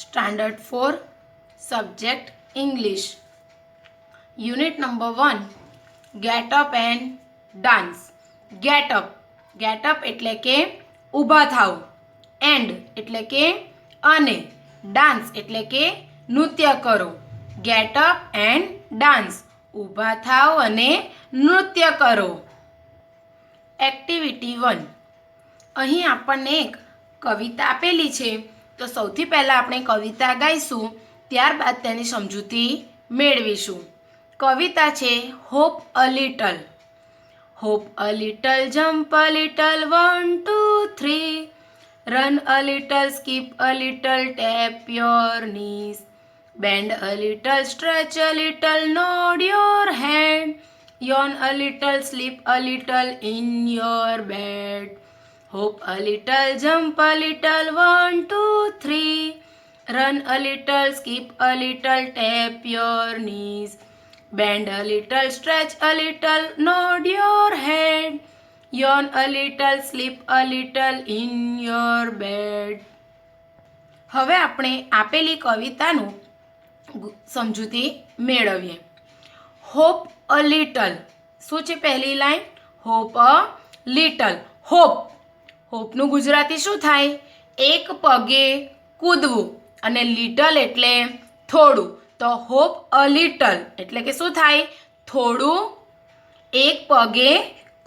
Standard 4 Subject English. Unit number 1 Get up and dance. Get up. Get up એટલે કે ઊભા થાવ. And એટલે કે અને. Dance એટલે કે નૃત્ય કરો. Get up and dance. ઊભા થાવ અને નૃત્ય કરો. એક્ટિવિટી 1. અહીં આપણને એક કવિતા આપેલી છે, તો સૌથી પહેલાં આપણે કવિતા ગાઈશું, ત્યારબાદ તેની સમજૂતી મેળવીશું. કવિતા છે hop a little. Hop a little, jump a little, 1 2 3, run a little, skip a little, tap your knees, bend a little, stretch a little, nod your hand, yawn a little, sleep a little in your bed. Hop a little, jump a little, 1 2 3, run a little, skip a little, tap your knees, bend a little, stretch a little, nod your head, yawn a little, sleep a little in your bed. હવે આપણે આપેલી કવિતાનું સમજૂતી મેળવીએ. Hope a little. શું છે પહેલી line? Hope a little. Hope. હોપનું ગુજરાતી શું થાય? એક પગે કૂદવું. અને લિટલ એટલે થોડું. તો હોપ અ લિટલ એટલે કે શું થાય? થોડું એક પગે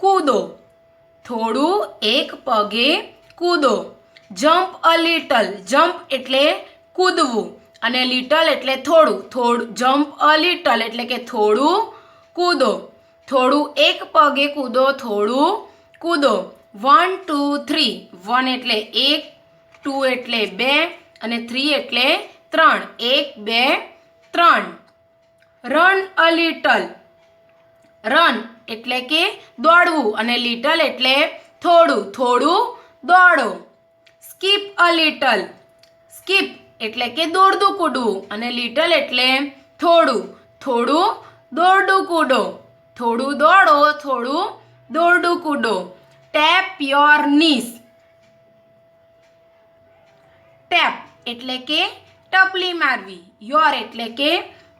કૂદો. થોડું એક પગે કૂદો. Jump a little. જમ્પ એટલે કૂદવું. અને લિટલ એટલે થોડું. જમ્પ અ લિટલ એટલે કે થોડું કૂદો. થોડું એક પગે કૂદો. થોડું કૂદો. 1 2 3. 1 એટલે 1, 2 એટલે 2 અને 3 એટલે 3. 1 2 3. Run a little. રન એટલે કે દોડવું અને લિટલ એટલે થોડું દોડો. Skip a little. સ્કીપ એટલે કે દોડતું કૂદવું અને લિટલ એટલે થોડું દોડતું કૂદો. થોડું દોડો. થોડું દોડતું કૂદો. Tap your knees. ટેપ એટલે કે ટપલી મારવી. યોર એટલે કે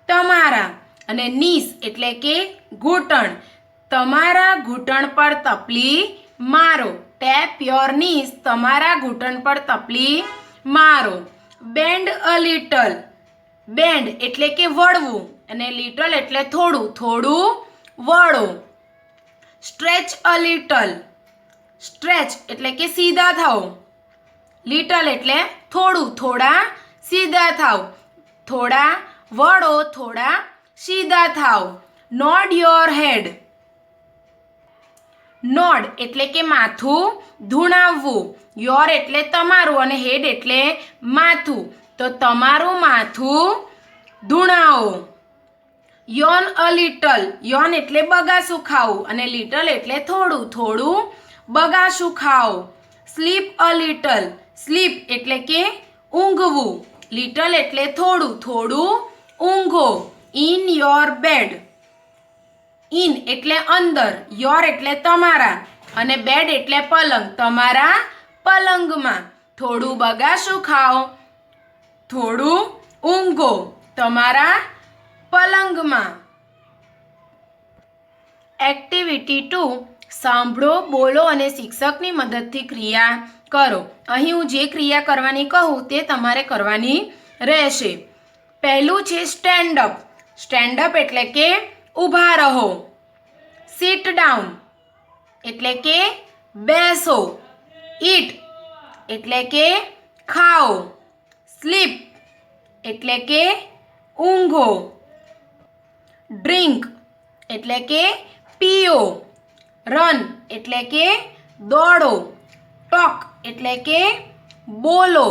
તમારા અને નીસ એટલે કે ઘૂંટણ. તમારા ઘૂંટણ પર તપલી મારો. Tap your knees. તમારા ઘૂંટણ પર તપલી મારો. Band a little. બેન્ડ એટલે કે વળવું અને લિટલ એટલે થોડું વળો. Stretch a little. સ્ટ્રેચ એટલે કે સીધા થાવ. લિટલ એટલે થોડા સીધા થાવ. થોડા વળો. થોડા સીધા થાવ. Node your head. નોડ એટલે કે માથું ધુણાવવું. યોર એટલે તમારું અને હેડ એટલે માથું. તો તમારું માથું ધુણાવો. યોન અ લિટલ. યોન એટલે બગાસું ખાવું અને લિટલ એટલે થોડું બગાસું ખાવું. Slip a little. સ્લીપ એટલે કે ઊંઘવું. લિટલ એટલે થોડું ઊંઘો. In your bed. ઇન એટલે અંદર. યોર એટલે તમારા અને બેડ એટલે પલંગ. તમારા પલંગમાં. થોડું બગાસું ખાઓ. થોડું ઊંઘો. તમારા પલંગમાં. એક્ટિવિટી 2. સાંભળો, બોલો અને શિક્ષકની મદદથી ક્રિયા કરો. અહીં હું જે ક્રિયા કરવાની કહું તે તમારે કરવાની રહેશે. પહેલું છે સ્ટેન્ડ અપ. સ્ટેન્ડ અપ એટલે કે ઊભા રહો. સિટ ડાઉન એટલે કે બેસો. ઈટ એટલે કે ખાઓ. સ્લીપ એટલે કે ઊંઘો. ડ્રિંક એટલે કે પીઓ. રન એટલે કે દોડો. ટોક એટલે કે બોલો.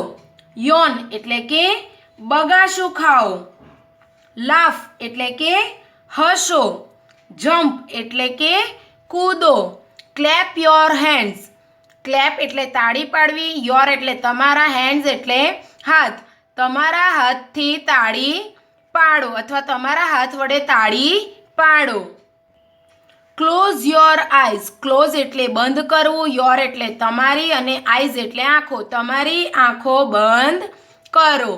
યોન એટલે કે બગાસું ખાઓ. લાફ એટલે કે હસો. જમ્પ એટલે કે કૂદો. Clap your hands. ક્લેપ એટલે તાળી પાડવી. યોર એટલે તમારા. હેન્ડ્સ એટલે હાથ. તમારા હાથથી તાળી પાડો અથવા તમારા હાથ વડે તાળી પાડો. Close your eyes. ક્લોઝ એટલે બંધ કરવું. યોર એટલે તમારી અને આઈઝ એટલે આંખો. તમારી આંખો બંધ કરો.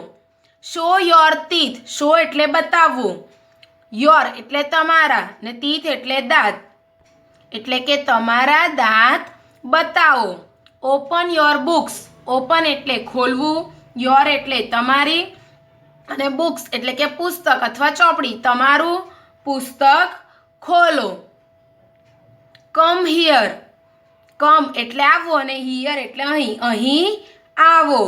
શો યોર ટીથ, શો એટલે બતાવવું, યોર એટલે તમારા ને ટીથ એટલે દાંત, એટલે કે તમારા દાંત બતાવો. ઓપન યોર બુક્સ, ઓપન એટલે ખોલવું, યોર એટલે તમારી અને બુક્સ એટલે કે પુસ્તક અથવા ચોપડી, તમારું પુસ્તક ખોલો. કમ હિયર, કમ એટલે આવવું અને હિયર એટલે અહીં, અહીં આવો.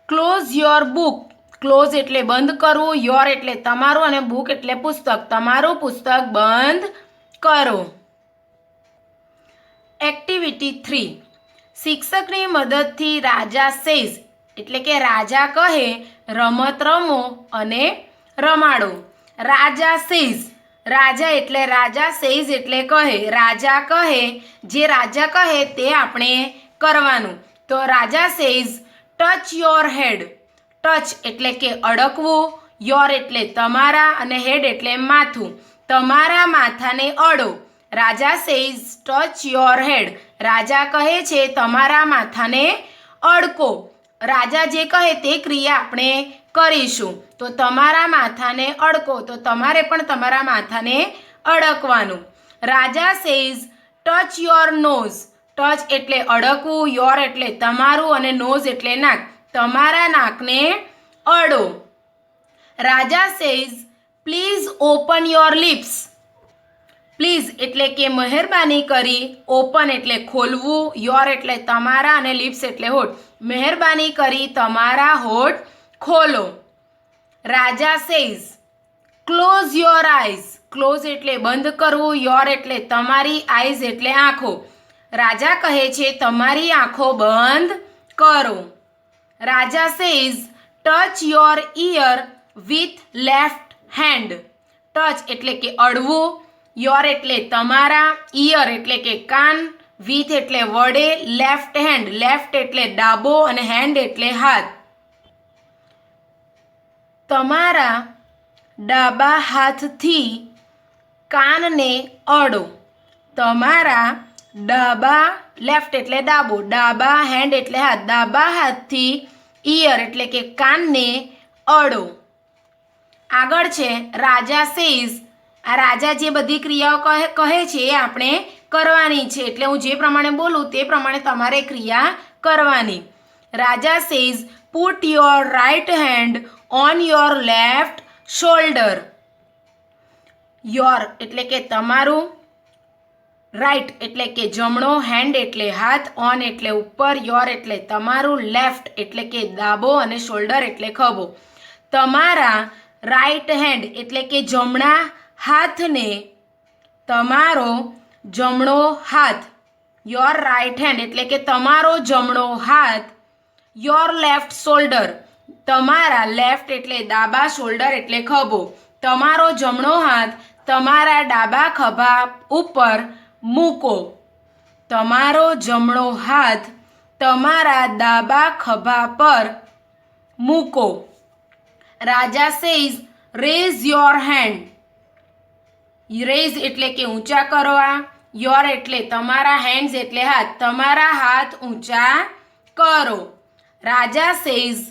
ક્લોઝ યોર બુક, ક્લોઝ એટલે બંધ કરવું, યોર એટલે તમારું અને બુક એટલે પુસ્તક, તમારું પુસ્તક બંધ કરો. એક્ટિવિટી 3, શિક્ષકની મદદથી રાજા સેઝ એટલે કે રાજા કહે રમત રમો અને રમાડો. રાજા સેઝ, રાજા એટલે રાજા, સેઝ એટલે કહે, રાજા કહે, જે રાજા કહે તે આપણે કરવાનું. તો રાજા says touch your head, touch એટલે કે અડકવું, યોર એટલે તમારા અને હેડ એટલે માથું, તમારા માથાને અડો. રાજા સેઝ ટચ યોર હેડ, રાજા કહે છે તમારા માથાને અડકો. રાજા જે કહે તે ક્રિયા આપણે કરીશું. તો તમારા માથાને અડકો, તો તમારે પણ તમારા માથાને અડકવાનું. રાજા says touch your nose, touch એટલે અડકવું, યોર એટલે તમારું અને નોઝ એટલે નાક, તમારા નાકને અડો. રાજા says please open your lips, please એટલે કે મહેરબાની કરી, ઓપન એટલે ખોલવું, યોર એટલે તમારા અને લિપ્સ એટલે હોઠ, મહેરબાની કરી તમારા હોઠ ખોલો. રાજા says close your eyes, close એટલે બંધ કરવું, યોર એટલે તમારી, આઈઝ એટલે આંખો, રાજા કહે છે તમારી આંખો બંધ કરો. રાજા says touch your ear with left hand, touch એટલે કે અડવું, યોર એટલે તમારા, ઇયર એટલે કે કાન, વિથ એટલે વડે, લેફ્ટ હેન્ડ, લેફ્ટ એટલે ડાબો અને હેન્ડ એટલે હાથ. તમારા ડાબા હાથથી કાનને અડો, તમારા ડાબા, લેફ્ટ એટલે ડાબો, ડાબા હેન્ડ એટલે હાથ, ડાબા હાથથી ઇયર એટલે કે કાનને અડો. આગળ છે રાજા સેઝ, આ રાજા જે બધી ક્રિયાઓ કહે છે એ આપણે કરવાની છે, એટલે હું જે પ્રમાણે બોલું તે પ્રમાણે તમારે ક્રિયા કરવાની. રાજા says put your right hand on your left shoulder, your એટલે કે તમારું, રાઇટ એટલે કે જમણો, હેન્ડ એટલે હાથ, ઓન એટલે ઉપર, યોર એટલે તમારું, લેફ્ટ એટલે કે ડાબો અને શોલ્ડર એટલે ખભો. તમારા રાઇટ હેન્ડ એટલે કે જમણા હાથને, તમારો જમણો હાથ, યોર રાઇટ હેન્ડ એટલે કે તમારો જમણો હાથ, યોર લેફ્ટ શોલ્ડર, તમારા, લેફ્ટ એટલે ડાબા, શોલ્ડર એટલે ખભો, તમારો જમણો હાથ તમારા ડાબા ખભા ઉપર મૂકો, તમારો જમણો હાથ તમારા ડાબા ખભા પર મૂકો. રાજા says raise your hand, raise એટલે કે ઊંચા કરવા, યોર એટલે તમારા, હેન્ડ્સ એટલે હાથ, તમારા હાથ ઊંચા કરો. રાજા સેઝ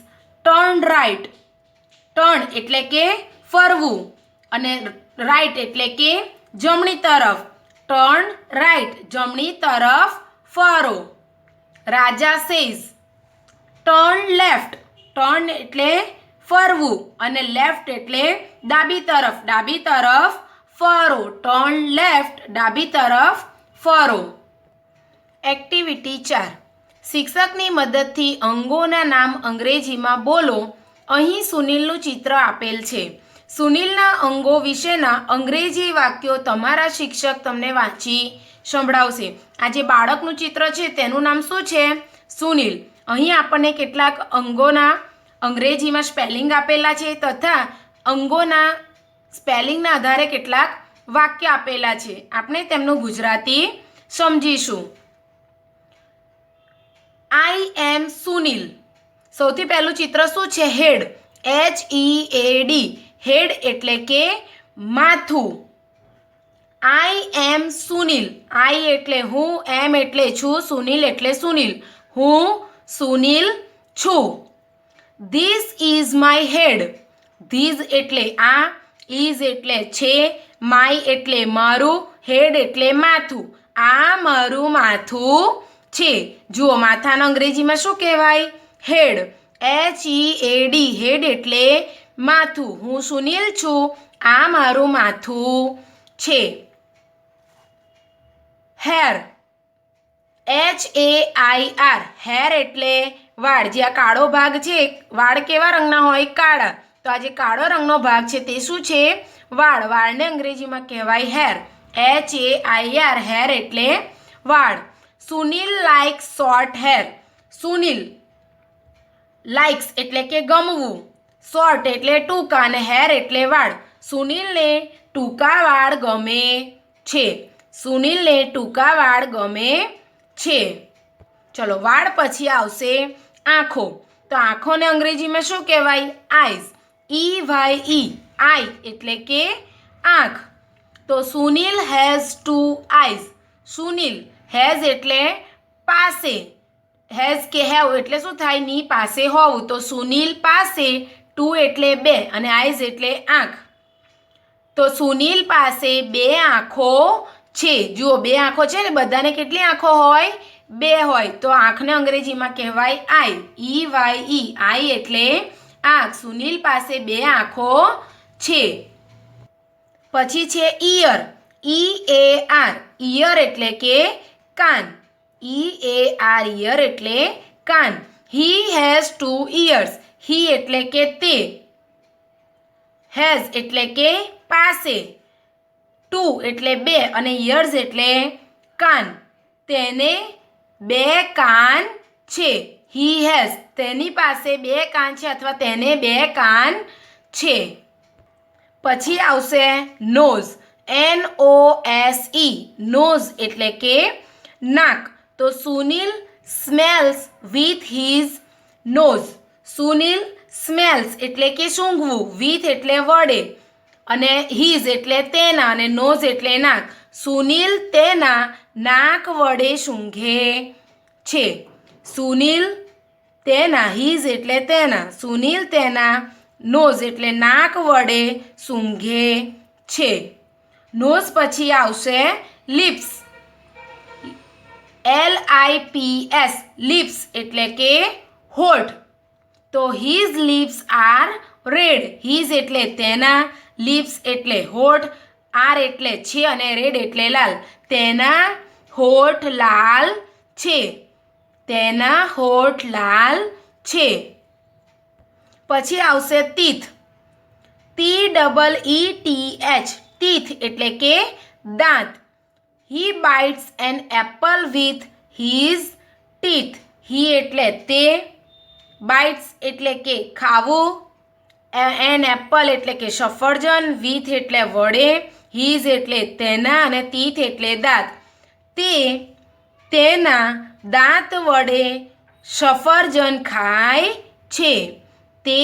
ટર્ન રાઇટ, ટર્ન એટલે કે ફરવું અને રાઇટ એટલે કે જમણી તરફ, ટર્ન રાઇટ જમણી તરફ ફરો. રાજા સેઝ ટર્ન લેફ્ટ, ટર્ન એટલે ફરવું અને લેફ્ટ એટલે ડાબી તરફ ફરો, ટર્ન લેફ્ટ ડાબી તરફ ફરો. એક્ટિવિટી 4, શિક્ષકની મદદથી અંગોના નામ અંગ્રેજીમાં બોલો. અહીં સુનિલનું ચિત્ર આપેલ છે. સુનિલના અંગો વિશેના અંગ્રેજી વાક્યો તમારા શિક્ષક તમને વાંચી સંભળાવશે. આ જે બાળકનું ચિત્ર છે તેનું નામ શું છે? સુનિલ. અહીં આપણને કેટલાક અંગોના અંગ્રેજીમાં સ્પેલિંગ આપેલા છે તથા અંગોના સ્પેલિંગના આધારે કેટલાક વાક્ય આપેલા છે. આપણે તેમનું ગુજરાતી સમજીશું. આઈ એમ સુનિલ. સૌથી પહેલું ચિત્ર શું છે? હેડ, HEAD, હેડ એટલે કે માથું. આઈ એમ સુનિલ. આઈ એટલે હું, એમ એટલે છું, સુનિલ એટલે સુનિલ, હું સુનિલ છું. This is my head. These એટલે આ, ઇઝ એટલે છે, માય એટલે મારું, હેડ એટલે માથું. આ મારું માથું છે. જુઓ માથાના અંગ્રેજીમાં શું કહેવાય? હેડ. HEAD. હેડ એટલે માથું. હું સુનિલ છું. આ મારું માથું છે. હેર. HAIR. હેર એટલે વાળ. જે આ કાળો ભાગ છે, વાળ કેવા રંગના હોય? કાળા. તો આ જે કાળો રંગનો ભાગ છે તે શું છે? વાળ. વાળને અંગ્રેજીમાં કહેવાય હેર. HAIR. હેર એટલે વાળ. Sunil likes short hair. Sunil likes એટલે કે ગમવું, શોર્ટ એટલે ટૂંકા અને હેર એટલે વાળ. સુનિલને ટૂંકા વાળ ગમે છે. સુનિલને ટૂંકા વાળ ગમે છે. ચલો વાળ પછી આવશે આંખો. તો આંખોને અંગ્રેજીમાં શું કહેવાય? આઈઝ. EYE. આઈ એટલે કે આંખ. તો Sunil has 2 eyes. Sunil has એટલે પાસે, હેઝ કે હેવ એટલે શું થાય? ની પાસે હોવું. તો સુનિલ પાસે 2 એટલે 2 અને આઈઝ એટલે આંખ. તો સુનિલ પાસે 2 આંખો છે. જુઓ 2 આંખો છે ને, બધાને કેટલી આંખો હોય? 2 હોય. તો આંખને અંગ્રેજીમાં કહેવાય આઈ. EYE. આઈ એટલે આંખ. સુનિલ પાસે 2 આંખો છે. પછી છે ઈયર. EAR. ઈયર એટલે કે કાન. EAR. ઈયર એટલે કાન. He has 2 years. હી એટલે કે તે, હેઝ એટલે કે પાસે, 2 એટલે 2 અને ઇયર્સ એટલે કાન. તેને 2 કાન છે. He has. તેની પાસે 2 કાન છે અથવા તેને 2 કાન છે. પછી આવશે નોઝ. NOSE. નોઝ એટલે કે નાક. તો Sunil smells with his nose. Sunil smells એટલે કે સૂંઘવું, વિથ એટલે વડે અને હિઝ એટલે તેના અને નોઝ એટલે નાક. સુનિલ તેના નાક વડે સૂંઘે છે. સુનિલ તેના, હિઝ એટલે તેના, સુનિલ તેના નોઝ એટલે નાક વડે સૂંઘે છે. નોઝ પછી આવશે લિપ્સ. LIPS. લિપ્સ એટલે કે હોઠ. તો his lips are red. His એટલે તેના, લિપ્સ એટલે હોઠ, આર એટલે છે અને રેડ એટલે લાલ. તેના હોઠ લાલ છે. તેના હોઠ લાલ છે. પછી આવશે ટીથ. TEETH. ટીથ એટલે કે દાંત. He bites an apple with his teeth. He એટલે તે, બાઇટ્સ એટલે કે ખાવું, એન એપલ એટલે કે સફરજન, વિથ એટલે વડે, હિઝ એટલે તેના અને ટીથ એટલે દાંત. તે તેના દાંત વડે સફરજન ખાય છે. તે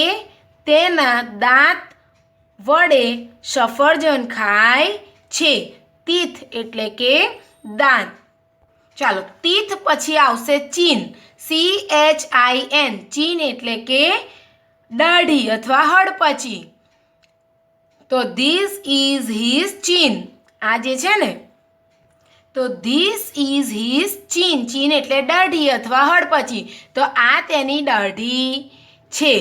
તેના દાંત વડે સફરજન ખાય છે. ટીથ એટલે કે દાંત. ચાલો ટીથ પછી આવશે ચીન. CHIN. ચીન એટલે કે દાઢી અથવા હડપચી. તો ધીસ ઇઝ હિઝ ચીન. આ જે છે ને, તો ધીસ ઇઝ હિઝ ચીન. ચીન એટલે દાઢી અથવા હડપચી. તો આ તેની દાઢી છે.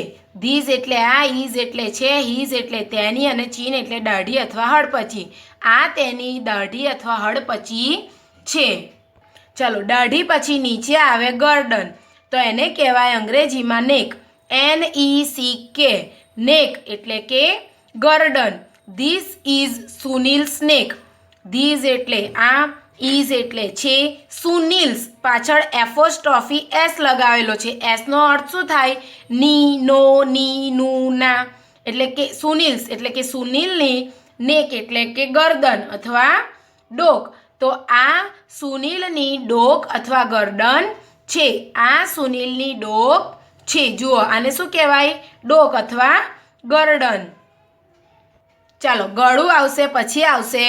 ધીઝ એટલે આ, ઇઝ એટલે છે, હિઝ એટલે તેની અને ચીન એટલે દાઢી અથવા હડપચી. આ તેની દાઢી અથવા હડપચી છે. ચાલો દાઢી પછી નીચે આવે ગરદન. તો એને કહેવાય અંગ્રેજીમાં નેક. NECK. નેક એટલે કે ગરદન. ધીસ ઇઝ સુનિલ્સ નેક. ધીઝ એટલે આ, ઇઝ એટલે છે, સુનિલ્સ પાછળ એપોસ્ટ્રોફી એસ લગાવેલો છે. એસનો અર્થ શું થાય? ની, નો, ની, નું, ના. એટલે કે સુનિલ્સ એટલે કે સુનિલની, નેક એટલે કે ગરદન અથવા ડોક. તો આ સુનિલની ડોક અથવા ગરદન છે. આ સુનિલની ડોક છે. જુઓ આને શું કહેવાય? ડોક અથવા ગરદન. ચાલો ગળું આવશે. પછી આવશે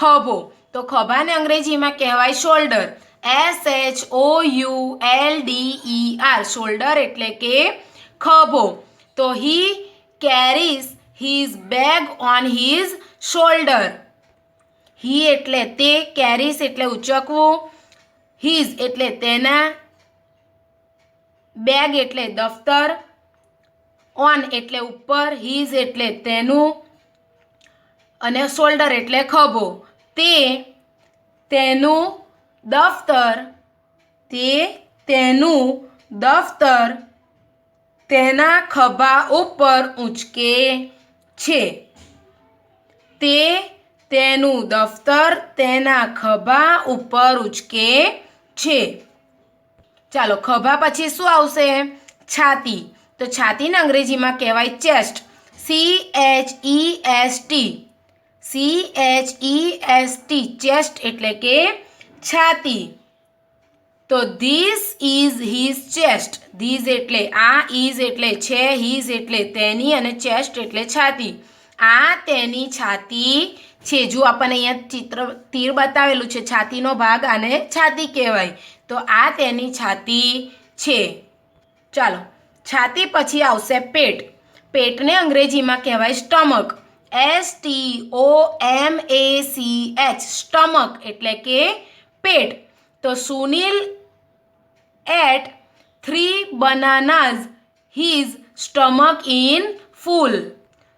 ખભો. તો ખભાને અંગ્રેજીમાં કહેવાય શોલ્ડર. SHOULDER. શોલ્ડર એટલે કે ખભો. તો he carries his bag on his shoulder. He એટલે તે, કેરીઝ એટલે ઉચકવું, હિઝ એટલે તેના, બેગ એટલે દફતર, ઓન એટલે ઉપર, હિઝ એટલે તેનું અને શોલ્ડર એટલે ખભો. તે તેનું દફતર તેના ખભા ઉપર ઊંચકે છે. તે તેનું દફતર તેના ખભા ઉપર ઊંચકે છે. ચાલો, ખભા પછી શું આવશે? છાતી. તો છાતીને અંગ્રેજીમાં કહેવાય ચેસ્ટ. CHEST, ચેસ્ટ એટલે કે છાતી. તો this is his chest. These એટલે આ, ઇઝ એટલે છે, હિઝ એટલે તેની અને ચેસ્ટ એટલે છાતી. આ તેની છાતી છે. જો આપણને અહીંયા ચિત્ર તીર બતાવેલું છે, છાતીનો ભાગ આને છાતી કહેવાય. તો આ તેની છાતી છે. ચાલો, છાતી પછી આવશે પેટ. પેટને અંગ્રેજીમાં કહેવાય સ્ટમક. STOMACH, સ્ટમક એટલે કે પેટ. તો Sunil at 3 bananas, his stomach in full.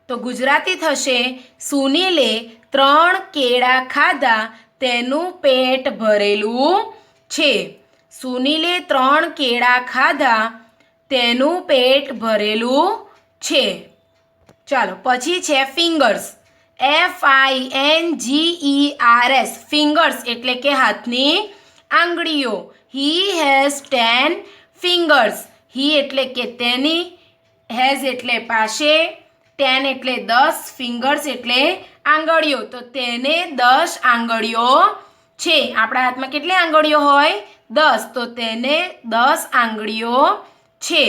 તો ગુજરાતી થશે સુનિલે 3 કેળા ખાધા, તેનું પેટ ભરેલું છે. સુનિલે 3 કેળા ખાધા, તેનું પેટ ભરેલું છે. ચાલો, પછી છે ફિંગર્સ. FINGERS, ફિંગર્સ એટલે કે હાથની આંગળીઓ. He has 10 fingers. હી એટલે કે તેની, હેઝ એટલે પાસે, 10 એટલે 10, ફિંગર્સ એટલે આંગળીઓ. તો તેને 10 આંગળીઓ છે. આપણા હાથમાં કેટલી આંગળીઓ હોય? 10. તો તેને 10 આંગળીઓ છે.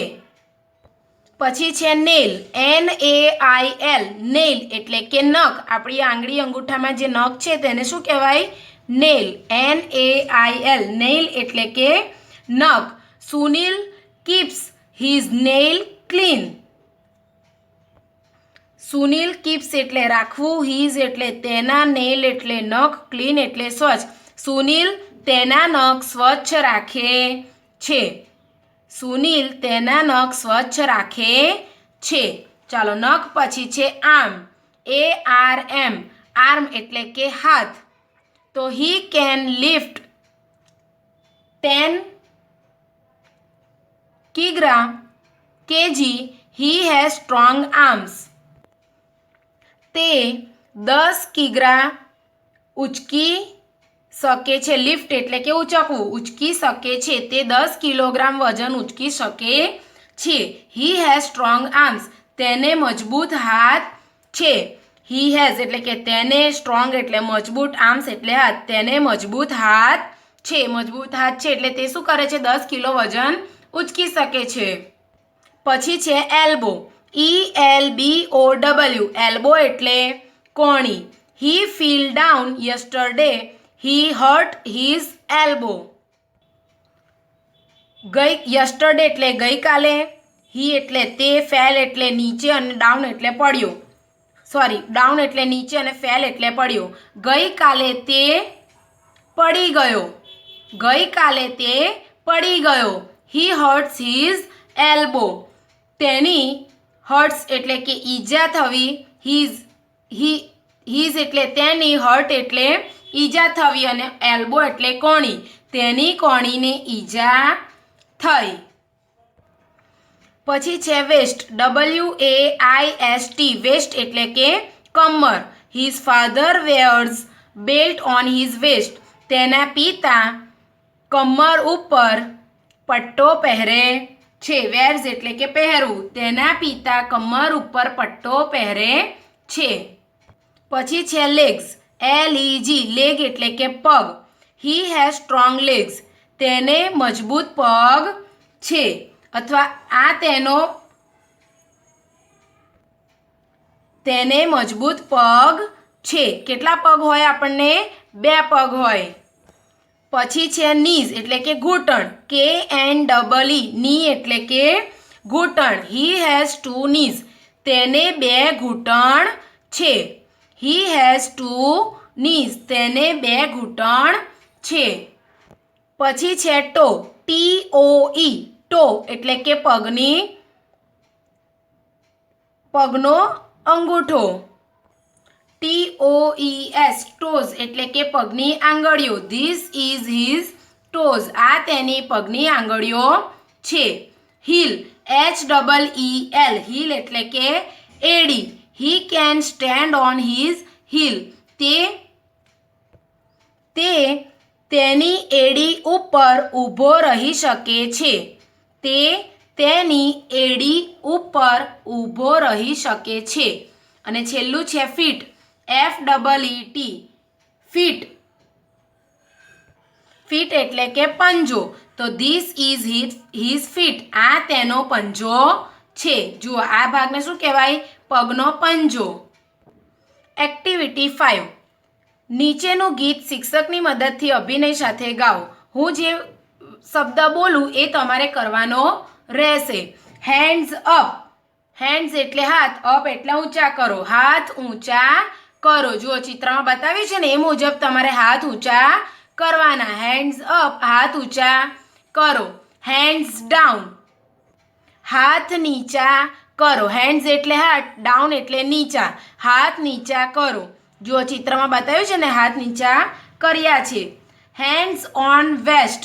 પછી છે નેલ. NAIL, નેલ એટલે કે નખ. આપણી આંગળી અંગૂઠામાં જે નખ છે તેને શું કહેવાય? નેલ. NAIL, નેલ એટલે કે નખ. Sunil keeps his nail clean. Sunil keeps એટલે રાખવું, હિઝ એટલે તેના, નેલ એટલે નખ, ક્લીન એટલે સ્વચ્છ. સુનિલ તેના નખ સ્વચ્છ રાખે છે. સુનિલ તેના નખ સ્વચ્છ રાખે છે. ચાલો, નખ પછી છે આર્મ. ARM, આર્મ એટલે કે હાથ. તો he can lift 10 kg, he has strong arms. તે 10 કિગ્રા ઉચકી શકે છે. લિફ્ટ એટલે કે ઉચકવું, ઉચકી શકે છે. તે 10 કિલોગ્રામ વજન ઉચકી શકે છે. હી હેઝ સ્ટ્રોંગ આર્મ્સ, તેને મજબૂત હાથ છે. હી હેઝ એટલે કે તેને, સ્ટ્રોંગ એટલે મજબૂત, આર્મ્સ એટલે હાથ. તેને મજબૂત હાથ છે. મજબૂત હાથ છે એટલે તે શું કરે છે? 10 કિલો વજન ઉચકી શકે છે. પછી છે એલ્બો. ELBOW, એલ્બો એટલે કોણી. હી ફીલ ડાઉન યસ્ટરડે, હી હર્ટ હિઝ એલ્બો. યસ્ટરડે એટલે ગઈકાલે, હી એટલે તે, ફેલ એટલે નીચે અને ડાઉન એટલે પડ્યો. ડાઉન એટલે નીચે અને ફેલ એટલે પડ્યો. ગઈકાલે તે પડી ગયો. ગઈકાલે તે પડી ગયો. હી હર્ટ્સ હિઝ એલ્બો. તેની હર્ટ્સ એટલે કે ઈજા થવી, હિઝ એટલે તેની, હર્ટ એટલે ઈજા થવી અને એલ્બો એટલે કોણી. તેની કોણીને ઈજા થઈ. પછી છે વેસ્ટ. WAIST, વેસ્ટ એટલે કે કમર. His father wears belt on his waist. તેના પિતા કમર ઉપર પટ્ટો પહેરે છે. વેર્સ એટલે કે પહેરવું. તેના પિતા કમર ઉપર પટ્ટો પહેરે છે. પછી છે લેગ્સ. LEG, લેગ એટલે કે પગ. He has strong legs. તેને મજબૂત પગ છે. અથવા આ તેને મજબૂત પગ છે. કેટલા પગ હોય? આપણને 2 પગ હોય. પછી છે નીઝ એટલે કે ઘૂંટણ. KNEE, ની એટલે કે ઘૂંટણ. He has 2 knees. તેને 2 ઘૂંટણ છે. He has 2 knees. તેને 2 ઘૂંટણ છે. પછી છે ટો. TOE. ટો એટલે કે પગનો અંગૂઠો. TOES. ટોઝ એટલે કે પગની આંગળીઓ. This is his toes. આ તેની પગની આંગળીઓ છે. હીલ. HEEL. હીલ એટલે કે એડી. He can stand on his heel. તે તેની એડી ઉપર ઊભો રહી શકે છે. તે તેની એડી ઉપર ઊભો રહી શકે છે. અને છેલ્લું છે ફીટ. FEET. ફીટ. ફીટ એટલે કે પંજો. તો ધીસ ઇઝ હિઝ ફીટ. આ તેનો પંજો છે. જુઓ આ ભાગને શું કહેવાય? પગનો પંજો. એક્ટિવિટી 5. નીચેનું ગીત શિક્ષકની મદદથી અભિનય સાથે ગાઓ. હું જે શબ્દ બોલું એ તમારે કરવાનો રહેશે. Hands up. હેન્ડ્સ એટલે હાથ. અપ એટલે ઊંચા કરો. હાથ ઊંચા કરો. જુઓ ચિત્રમાં બતાવ્યું છે ને એ મુજબ તમારે હાથ ઊંચા કરવાના. Hands up. હાથ ઊંચા કરો. Hands down. હાથ નીચા કરો. હેન્ડ્સ એટલે હાથ. ડાઉન એટલે નીચા. હાથ નીચા કરો. જુઓ ચિત્રમાં બતાવ્યું છે ને હાથ નીચા કર્યા છે. Hands on waste.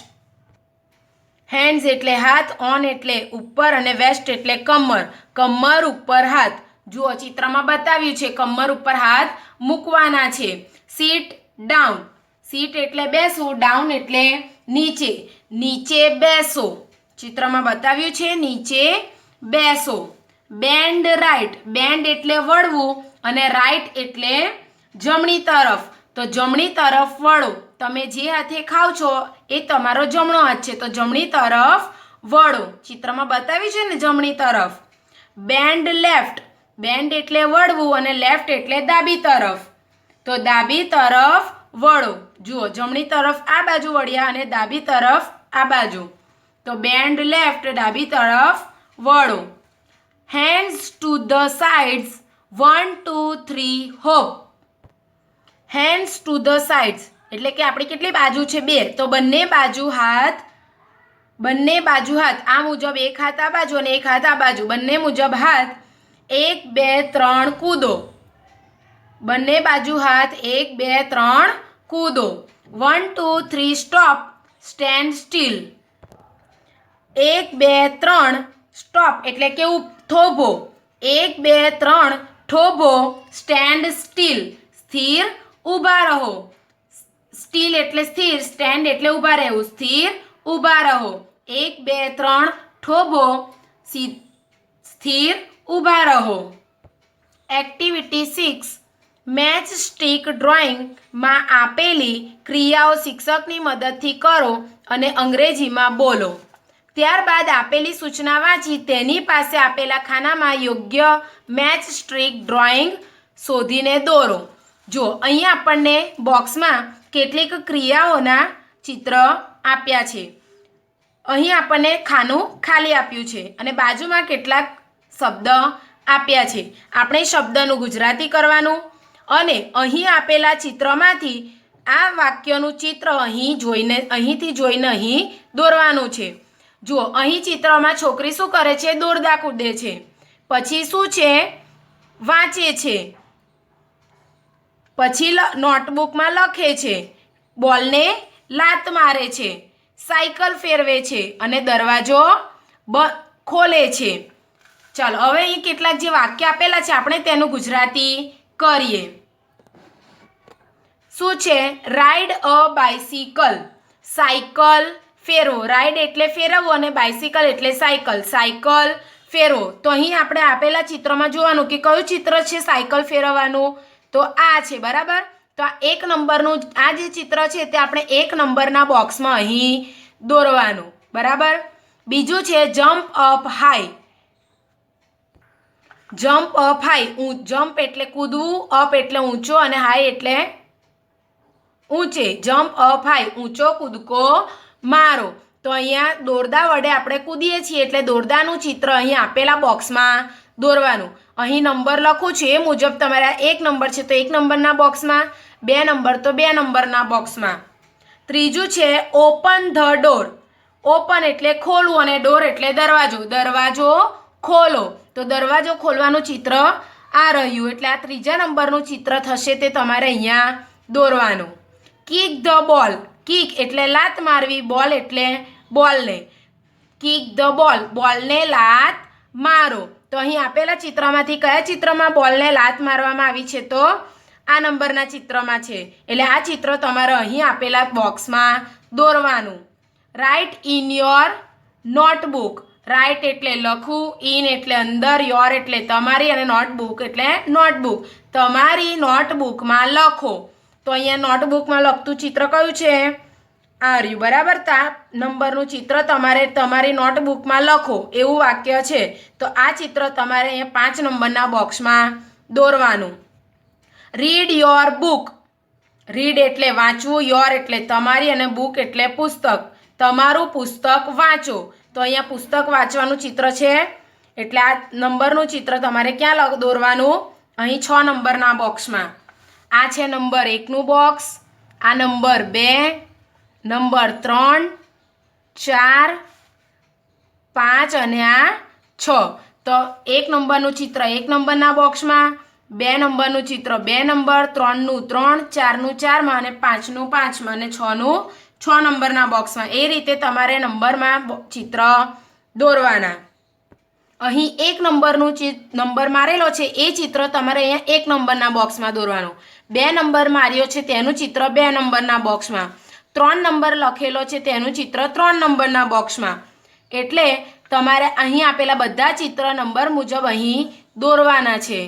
હેન્ડ્સ એટલે હાથ. ઓન એટલે ઉપર અને વેસ્ટ એટલે કમર. કમર ઉપર હાથ. જુઓ ચિત્રમાં બતાવ્યું છે કમર ઉપર હાથ મૂકવાના છે. Sit down. સીટ એટલે બેસવું. ડાઉન એટલે નીચે. નીચે બેસો. ચિત્રમાં બતાવ્યું છે નીચે બેસો. Band right. બેન્ડ એટલે વળવું અને રાઈટ એટલે જમણી તરફ. તો જમણી તરફ વળો. તમે જે હાથે ખાવ છો એ તમારો જમણો હાથ છે તો જમણી તરફ વળો. ચિત્રમાં બતાવ્યું છે ને જમણી તરફ. Band left. બેન્ડ એટલે વળવું અને લેફ્ટ એટલે ડાબી તરફ. તો ડાબી તરફ વળો. જુઓ જમણી તરફ આ બાજુ વળ્યા અને ડાબી તરફ આ બાજુ. તો બેન્ડ લેફ્ટ. ડાબી તરફ વળો. Hands to the sides. 1 2 3 hop. Hands to the sides એટલે કે આપણી કેટલી બાજુ છે? 2. તો બંને બાજુ હાથ. આ મુજબ એક હાથ આ બાજુ અને એક હાથ આ બાજુ. બંને મુજબ હાથ. 1 2 3 કૂદો. બંને બાજુ હાથ. 1 2 3 કૂદો. 1 2 3 સ્ટોપ. Stand steel. 1 2 3 સ્ટોપ એટલે કે થોભો. 1 2 3 થોભો. Stand steel. સ્થિર ઊભા રહો. સ્ટીલ એટલે સ્થિર. સ્ટેન્ડ એટલે ઊભા રહેવું. સ્થિર ઊભા રહો. 1 2 3 થોભો. સ્થિર ઊભા રહો. એક્ટિવિટી 6. મેચ સ્ટીક ડ્રોઈંગમાં આપેલી ક્રિયાઓ શિક્ષકની મદદથી કરો અને અંગ્રેજીમાં બોલો. ત્યારબાદ આપેલી સૂચના વાંચી તેની પાસે આપેલા ખાનામાં યોગ્ય મેચ સ્ટીક ડ્રોઈંગ શોધીને દોરો. જો અહીંયા આપણને બોક્સમાં કેટલીક ક્રિયાઓના ચિત્ર આપ્યા છે. અહીં આપણને ખાનું ખાલી આપ્યું છે અને બાજુમાં કેટલાક શબ્દ આપ્યા છે. આપણે શબ્દનું ગુજરાતી કરવાનું અને અહીં આપેલા ચિત્રમાંથી આ વાક્યનું ચિત્ર અહીંથી જોઈને અહીં દોરવાનું છે. જુઓ અહીં ચિત્રમાં છોકરી શું કરે છે? દોરડા કૂદે છે. પછી શું છે? વાંચે છે. પછી નોટબુકમાં લખે છે. બોલને લાત મારે છે. સાયકલ ફેરવે છે અને દરવાજો ખોલે છે. ચાલો હવે અહીં કેટલાક જે વાક્ય આપેલા છે આપણે તેનું ગુજરાતી કરીએ. શું છે? Ride a bicycle. સાયકલ ફેરવો. રાઇડ એટલે ફેરવવું અને બાઇસિકલ એટલે સાયકલ. સાયકલ ફેરવો. તો અહીં આપણે આપેલા ચિત્રમાં જોવાનું કે કયું ચિત્ર છે સાયકલ ફેરવવાનું? તો આ છે. બરાબર. તો આ 1 નંબરનું આ જે ચિત્ર છે તે આપણે 1 નંબરના બોક્સમાં અહીં દોરવાનું. બરાબર. બીજું છે jump up high. Jump up high. Jump એટલે કૂદવું. અપ એટલે ઊંચો અને હાઈ એટલે ઊંચે. જમ્પ અપ હાઈ ઊંચો કૂદકો મારો. તો અહીંયા દોરડા વડે આપણે કૂદીએ છીએ એટલે દોરડાનું ચિત્ર અહીં આપેલા બોક્સમાં દોરવાનું. અહીં નંબર લખું છું એ મુજબ તમારે 1 નંબર છે તો 1 નંબરના બોક્સમાં, 2 નંબર તો 2 નંબરના બોક્સમાં. ત્રીજું છે ઓપન ધ ડોર. ઓપન એટલે ખોલવું અને ડોર એટલે દરવાજો. દરવાજો ખોલો. તો દરવાજો ખોલવાનું ચિત્ર આ રહ્યું એટલે આ ત્રીજા નંબરનું ચિત્ર થશે તે તમારે અહીંયા દોરવાનું. Kick the ball. કિક એટલે લાત મારવી, બોલ એટલે બોલને. કિક ધ બોલ, બોલને લાત મારો. તો અહીં આપેલા ચિત્રમાંથી કયા ચિત્રમાં બોલને લાત મારવામાં આવી છે? તો આ નંબરના ચિત્રમાં છે. એટલે આ ચિત્ર તમારે અહીં આપેલા બોક્સમાં દોરવાનું. Write in your notebook. Write એટલે લખવું, ઇન એટલે અંદર, યોર એટલે તમારી અને નોટબુક એટલે નોટબુક. તમારી નોટબુકમાં લખો. તો અહીંયા નોટબુકમાં લખતું ચિત્ર કયું છે? આ રહ્યું. બરાબર. તા નંબરનું ચિત્ર તમારે તમારી નોટબુકમાં લખો એવું વાક્ય છે. તો આ ચિત્ર તમારે અહીંયા 5 નંબરના બોક્સમાં દોરવાનું. Read your book. રીડ એટલે વાંચવું, યોર એટલે તમારી અને બુક એટલે પુસ્તક. તમારું પુસ્તક વાંચો. તો અહીંયા પુસ્તક વાંચવાનું ચિત્ર છે એટલે આ નંબરનું ચિત્ર તમારે ક્યાં દોરવાનું? અહીં 6 નંબરના બોક્સમાં. આ છે નંબર 1નું બોક્સ, આ નંબર 2, નંબર 3, 4, 5 અને આ 6. તો 1 નંબરનું ચિત્ર 1 નંબરના બોક્સમાં, 2 નંબરનું ચિત્ર 2 નંબર, 3નું 3, 4નું 4માં અને 5નું 5માં અને 6નું 6 નંબરના બોક્સમાં. એ રીતે તમારે નંબરમાં ચિત્ર દોરવાના. અહીં 1 નંબરનું નંબર મારેલો છે એ ચિત્ર તમારે અહીંયા 1 નંબરના બોક્સમાં દોરવાનું. 2 નંબર માર્યો છે તેનું ચિત્ર 2 નંબરના બોક્સમાં. 3 નંબર લખેલો છે તેનું ચિત્ર 3 નંબરના બોક્સમાં. એટલે તમારે અહીં આપેલા બધા ચિત્ર નંબર મુજબ અહીં દોરવાના છે.